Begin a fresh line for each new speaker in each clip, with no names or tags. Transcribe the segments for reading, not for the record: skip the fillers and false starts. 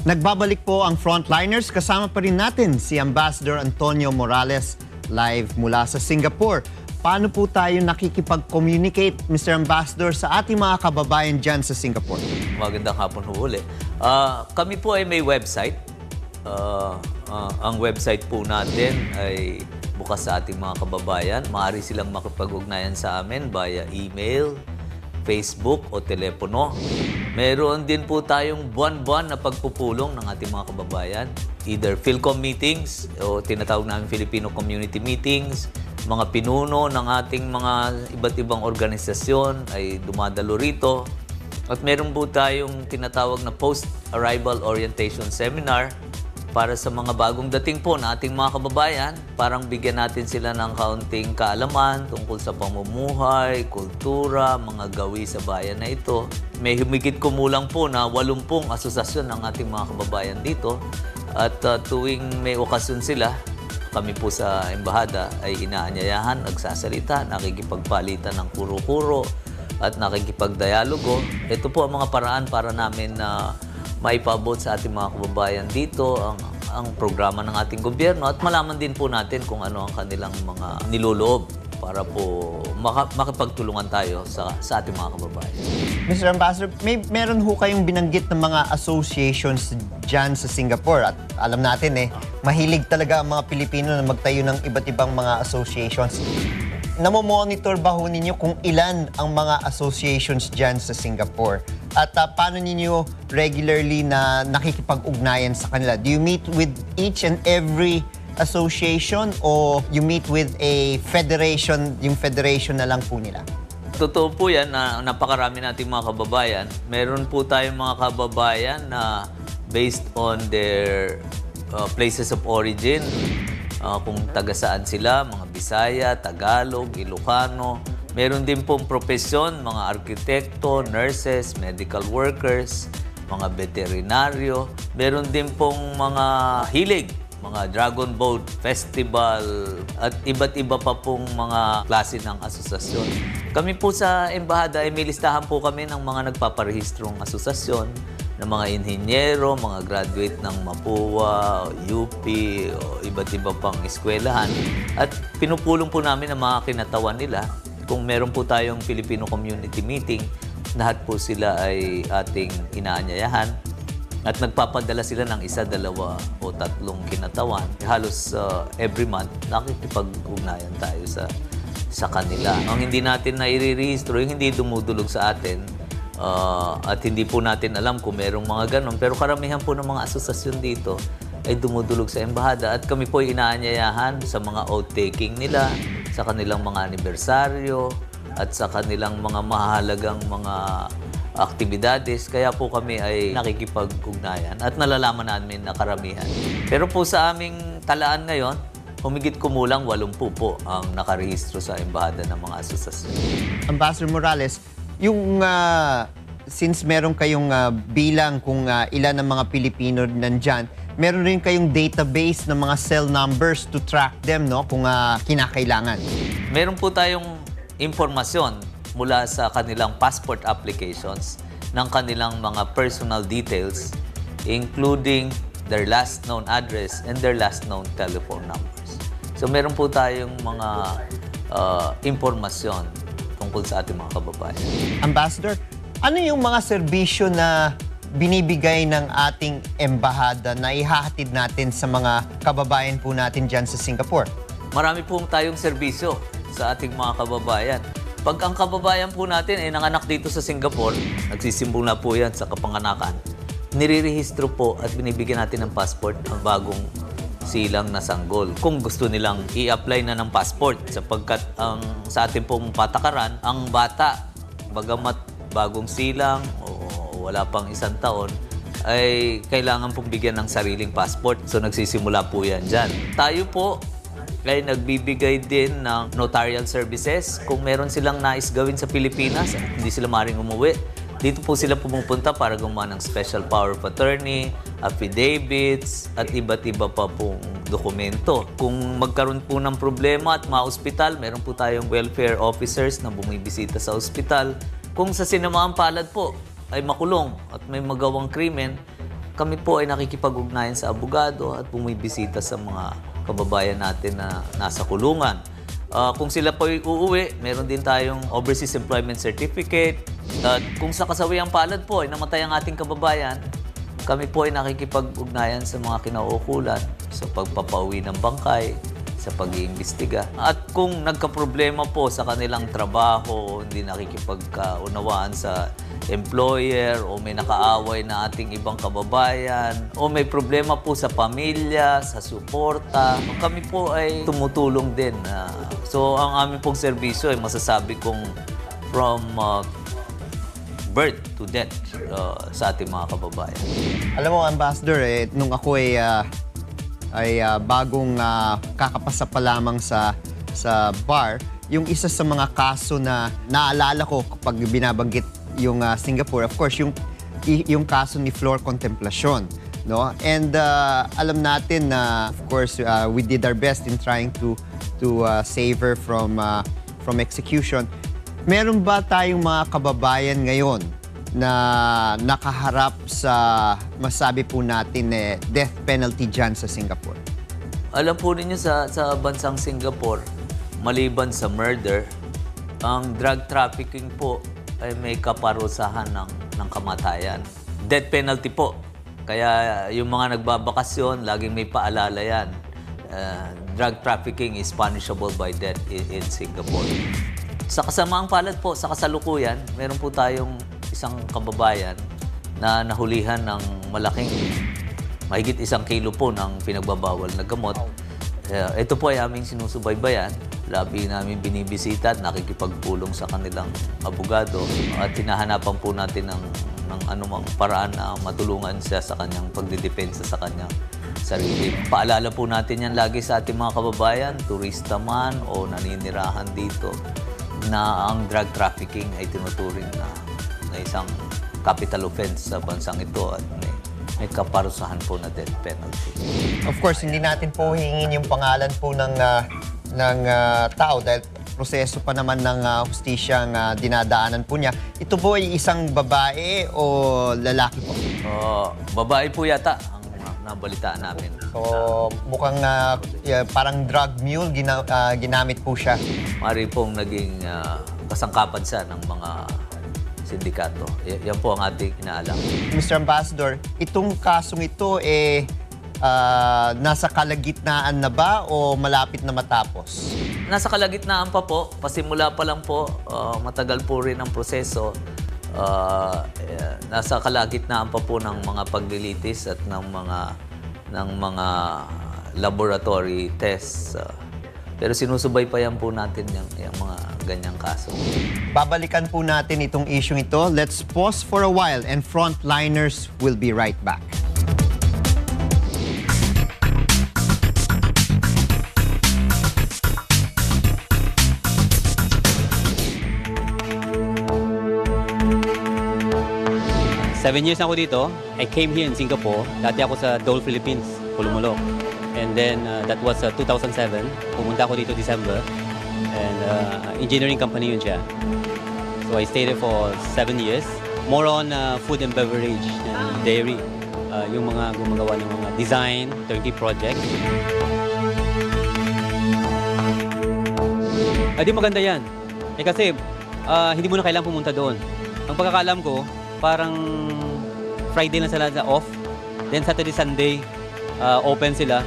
Nagbabalik po ang Frontliners. Kasama pa rin natin si Ambassador Antonio Morales live mula sa Singapore. Paano po tayo nakikipag-communicate, Mr. Ambassador, sa ating mga kababayan dyan sa Singapore?
Magandang hapon ho uli. Kami po ay may website. Ang website po natin ay bukas sa ating mga kababayan. Maaari silang makipag-ugnayan sa amin via email, Facebook o telepono. Meron din po tayong buwan-buwan na pagpupulong ng ating mga kababayan. Either PhilCom meetings o tinatawag namin Filipino Community Meetings. Mga pinuno ng ating mga iba't ibang organisasyon ay dumadalo rito. At meron po tayong tinatawag na Post-Arrival Orientation Seminar para sa mga bagong dating po na ating mga kababayan. Parang bigyan natin sila ng kaunting kaalaman tungkol sa pamumuhay, kultura, mga gawi sa bayan na ito. May humigit kumulang po na 80 asosasyon ng ating mga kababayan dito. At tuwing may okasyon sila, kami po sa embahada ay inaanyayahan, nagsasalita, nakikipagpalitan ng kuro-kuro at nakikipagdialogo. Ito po ang mga paraan para namin na maipaabot sa ating mga kababayan dito ang programa ng ating gobyerno at malaman din po natin kung ano ang kanilang mga niloloob para po makipagtulungan tayo sa ating mga kababayan.
Mr. Ambassador, meron ho kayong binanggit ng mga associations dyan sa Singapore at alam natin mahilig talaga ang mga Pilipino na magtayo ng iba't ibang mga associations. Namomonitor ba ho ninyo kung ilan ang mga associations dyan sa Singapore? At paano ninyo regularly na nakikipag-ugnayan sa kanila? Do you meet with each and every association o you meet with a federation, yung federation na lang po nila?
Totoo po yan na napakarami nating mga kababayan. Meron po tayong mga kababayan na based on their places of origin. Kung taga saan sila, mga Bisaya, Tagalog, Ilocano. Meron din pong profesyon, mga arkitekto, nurses, medical workers, mga veterinaryo. Meron din pong mga hilig, mga Dragon Boat Festival at iba't iba pa pong mga klase ng asosasyon. Kami po sa embahada ay may listahan po kami ng mga nagpaparehistrong asosasyon ng mga inhinyero, mga graduate ng MAPUA, UP, o iba't iba pang eskwelahan. At pinupulong po namin ang mga kinatawan nila. Kung meron po tayong Filipino Community Meeting, lahat po sila ay ating inaanyayahan. At nagpapadala sila ng 1, 2 o 3 kinatawan. Halos every month, nakikipag-ugnayan tayo sa kanila. Ang hindi natin nai-rehistro, yung hindi dumudulog sa atin, at hindi po natin alam kung merong mga ganon. Pero karamihan po ng mga asosasyon dito ay dumudulog sa embahada at kami po ay inaanyayahan sa mga oath-taking nila, sa kanilang mga anibersaryo at sa kanilang mga mahalagang mga aktibidades. Kaya po kami ay nakikipag-ugnayan at nalalaman namin na karamihan. Pero po sa aming talaan ngayon, humigit kumulang 80 po ang nakarehistro sa embahada ng mga asosasyon.
Ambassador Morales, yung since meron kayong bilang kung ilan ng mga Pilipino nandyan, meron rin kayong database ng mga cell numbers to track them, no? Kung kinakailangan.
Meron po tayong impormasyon mula sa kanilang passport applications ng kanilang mga personal details, including their last known address and their last known telephone numbers. So meron po tayong mga impormasyon tungkol sa ating mga kababayan.
Ambassador, ano yung mga serbisyo na binibigay ng ating embahada na ihahatid natin sa mga kababayan po natin dyan sa Singapore?
Marami pong tayong serbisyo sa ating mga kababayan. Pag ang kababayan po natin ay nanganak dito sa Singapore, nagsisimula po yan sa kapanganakan, nirerehistro po at binibigyan natin ng passport ang bagong silang na sanggol. Kung gusto nilang i-apply na ng passport sapagkat sa ating pong patakaran, ang bata, bagamat bagong silang o wala pang 1 taon, ay kailangan pong bigyan ng sariling passport. So nagsisimula po yan dyan. Tayo po ay nagbibigay din ng notarial services. Kung meron silang nais gawin sa Pilipinas, hindi sila maaaring umuwi, dito po sila pumupunta para gumawa ng special power of attorney, affidavits, at iba't iba pa pong dokumento. Kung magkaroon po ng problema at ma-hospital, meron po tayong welfare officers na bumibisita sa hospital. Kung sa sinamaang palad po ay makulong at may magawang krimen, kami po ay nakikipag-ugnayan sa abogado at bumibisita sa mga kababayan natin na nasa kulungan. Kung sila po ay uuwi, meron din tayong Overseas Employment Certificate. At kung sa kasawiyang palad po ay namatay ang ating kababayan, kami po ay nakikipag-ugnayan sa mga kinauukulan sa pagpapauwi ng bangkay, sa pag-iimbestiga. At kung nagka-problema po sa kanilang trabaho, hindi nakikipagkaunawaan sa employer o may nakaaway na ating ibang kababayan o may problema po sa pamilya, sa suporta, kami po ay tumutulong din. So ang aming pong serbisyo ay masasabi kong from birth to death sa ating mga kababayan.
Alam mo, Ambassador, nung ako ay bagong kakapasa pa lamang sa bar, yung isa sa mga kaso na naalala ko kapag binabanggit yung Singapore, of course, yung kaso ni Flor Contemplacion, no? And alam natin na, of course, we did our best in trying to save her from execution. Meron ba tayong mga kababayan ngayon na nakaharap sa, masabi po natin, death penalty dyan sa Singapore?
Alam po ninyo sa bansang Singapore, maliban sa murder, ang drug trafficking po ay may kaparusahan ng kamatayan. Death penalty po. Kaya yung mga nagbabakasyon, laging may paalala yan. Drug trafficking is punishable by death in Singapore. Sa kasamaang palad po, sa kasalukuyan, meron po tayong isang kababayan na nahulihan ng mahigit 1 kilo po ng pinagbabawal na gamot. Ito po ay aming sinusubaybayan. Labi namin binibisita at nakikipagpulong sa kanilang abogado. At hinahanapan po natin ng anumang paraan na matulungan siya sa kanyang pagdidepensa sa kanyang sarili. Paalala po natin yan lagi sa ating mga kababayan, turista man o naninirahan dito, na ang drug trafficking ay tinuturing na isang capital offense sa bansang ito at may kaparusahan po na death penalty.
Of course, hindi natin po hingin yung pangalan po ng tao dahil proseso pa naman ng hustisya ang dinadaanan po niya. Ito po ay isang babae o lalaki po?
Babae po yata ang nabalitaan namin.
So, mukhang parang drug mule, ginamit po siya.
Mari pong naging kasangkapan siya ng mga sindikato. Yan po ang ating inaalam.
Mr. Ambassador, itong kasong ito nasa kalagitnaan na ba o malapit na matapos?
Nasa kalagitnaan pa po. Pasimula pa lang po. Matagal po rin ang proseso. Nasa kalagitnaan pa po ng mga paglilitis at ng mga laboratory tests. Pero sinusubaybayan po natin yung mga ganyang kaso.
Babalikan po natin itong issue ito. Let's pause for a while and Frontliners will be right back.
Seven years na ako dito. I came here in Singapore. Dati ako sa Dole Philippines, Pulumulok. And then that was 2007. Pumunta ako dito December. And engineering company yun siya. So I stayed there for 7 years. More on food and beverage and dairy. Yung mga gumagawa ng mga design, turnkey project. Di maganda yan. Kasi hindi mo na kailangang pumunta doon. Ang pagkakalam ko, parang Friday lang sila off. Then Saturday, Sunday, open sila.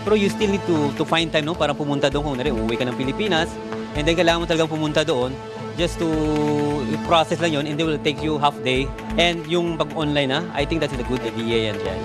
Pero you still need to find time, no? Para pumunta doon. Kung uuwi ka ng Pilipinas, and then kailangan mo talagang pumunta doon just to process lang yon, and they will take you half day. And yung pag-online I think that's a good idea yan dyan.